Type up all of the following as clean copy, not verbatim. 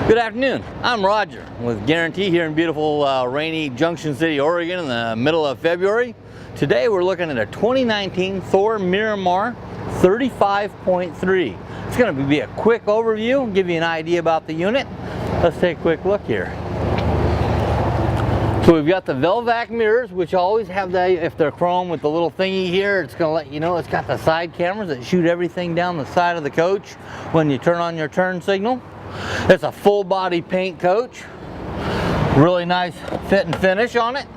Good afternoon, I'm Roger with Guarantee here in beautiful rainy Junction City, Oregon in the middle of February. Today we're looking at a 2019 Thor Miramar 35.3. It's going to be a quick overview and give you an idea about the unit. Let's take a quick look here. So we've got the Velvac mirrors, which always have that, if they're chrome with the little thingy here, it's going to let you know. It's got the side cameras that shoot everything down the side of the coach when you turn on your turn signal. It's a full body paint coach. Really nice fit and finish on it.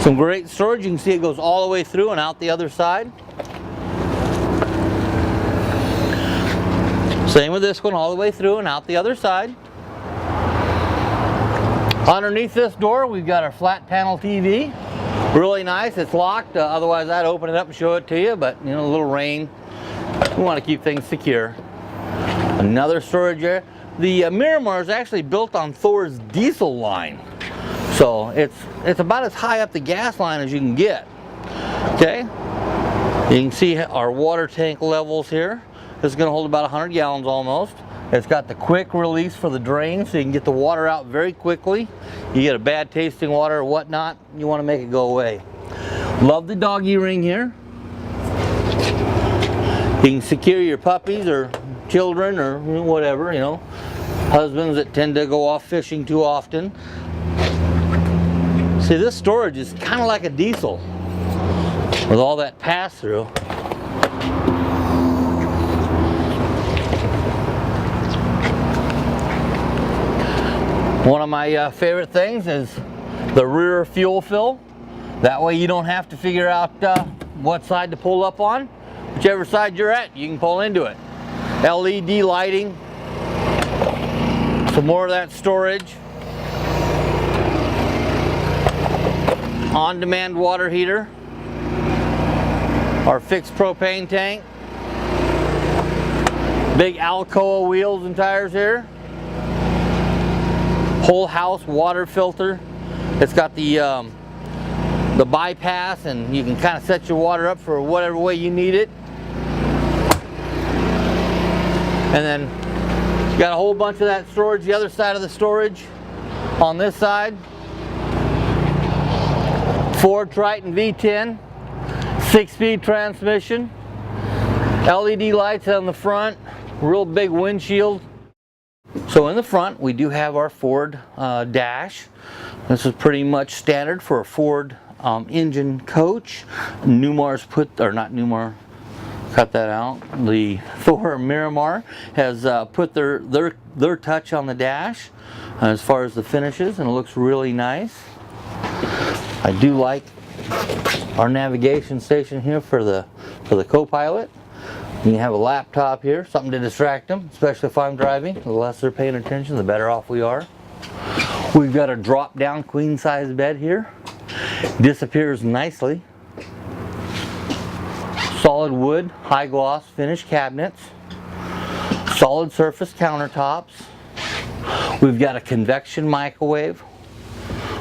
Some great storage. You can see it goes all the way through and out the other side. Same with this one, all the way through and out the other side. Underneath this door we've got our flat panel TV. Really nice. It's locked, otherwise I'd open it up and show it to you, but you know, a little rain, we want to keep things secure. Another storage area. The Miramar is actually built on Thor's diesel line, so it's about as high up the gas line as you can get. Okay, you can see our water tank levels here. This is going to hold about 100 gallons almost. It's got the quick release for the drain, so you can get the water out very quickly. You get a bad tasting water or whatnot, you want to make it go away. Love the doggy ring here. You can secure your puppies or children or whatever, you know, husbands that tend to go off fishing too often. See, this storage is kind of like a diesel with all that pass-through. One of my favorite things is the rear fuel fill. That way you don't have to figure out what side to pull up on. Whichever side you're at, you can pull into it. LED lighting, some more of that storage, on-demand water heater, our fixed propane tank, big Alcoa wheels and tires here, whole house water filter. It's got the bypass, and you can kind of set your water up for whatever way you need it. And then you got a whole bunch of that storage, the other side of the storage on this side. Ford Triton V10, 6-speed transmission, LED lights on the front, real big windshield. So in the front we do have our Ford dash. This is pretty much standard for a Ford engine coach. Newmar's cut that out. The Thor Miramar has put their touch on the dash as far as the finishes, and it looks really nice. I do like our navigation station here for the co-pilot. You can have a laptop here, something to distract them, especially if I'm driving. The less they're paying attention, the better off we are. We've got a drop-down queen-size bed here. Disappears nicely. Solid wood, high gloss finished cabinets, solid surface countertops. We've got a convection microwave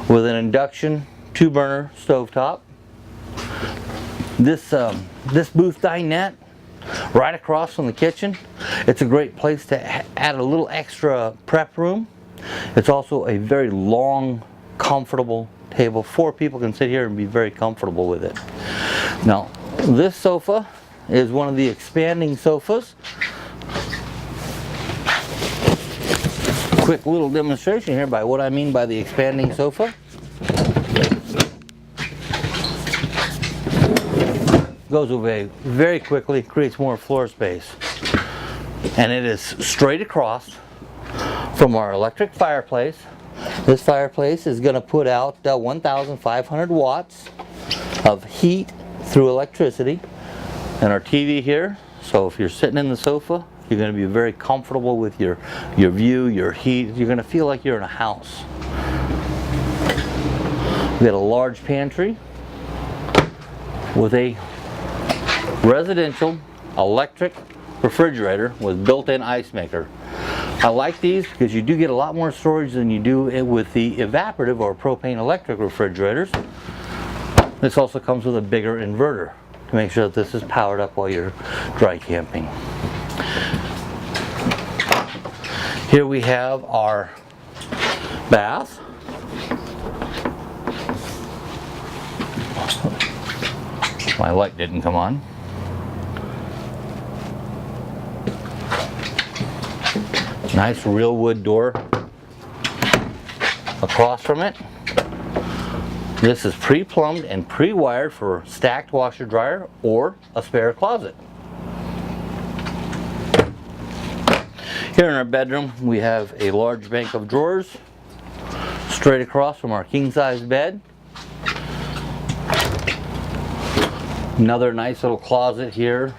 with an induction 2-burner stovetop. This booth dinette right across from the kitchen. It's a great place to add a little extra prep room. It's also a very long, comfortable table. 4 people can sit here and be very comfortable with it. Now, this sofa is one of the expanding sofas. Quick little demonstration here by what I mean by the expanding sofa. Goes away very quickly, creates more floor space. And it is straight across from our electric fireplace. This fireplace is going to put out 1,500 watts of heat through electricity, and our TV here. So if you're sitting in the sofa, you're going to be very comfortable with your view, your heat. You're going to feel like you're in a house. We got a large pantry with a residential electric refrigerator with built-in ice maker. I like these because you do get a lot more storage than you do with the evaporative or propane electric refrigerators. This also comes with a bigger inverter to make sure that this is powered up while you're dry camping. Here we have our bath. My light didn't come on. Nice real wood door across from it. This is pre-plumbed and pre-wired for stacked washer dryer or a spare closet. Here in our bedroom we have a large bank of drawers straight across from our king-size bed. Another nice little closet here.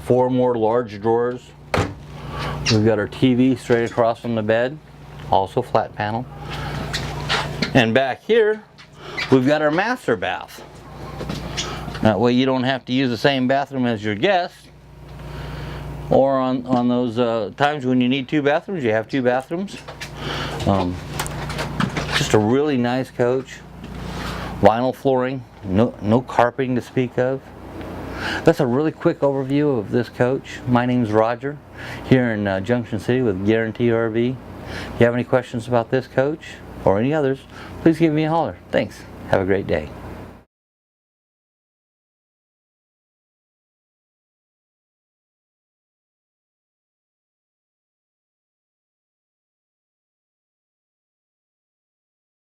Four more large drawers. We've got our TV straight across from the bed, also flat panel. And back here, we've got our master bath. That way you don't have to use the same bathroom as your guest. Or on those times when you need two bathrooms, you have two bathrooms. Just a really nice coach. Vinyl flooring, no carpeting to speak of. That's a really quick overview of this coach. My name's Roger, here in Junction City with Guarantee RV. If you have any questions about this coach or any others, please give me a holler. Thanks. Have a great day.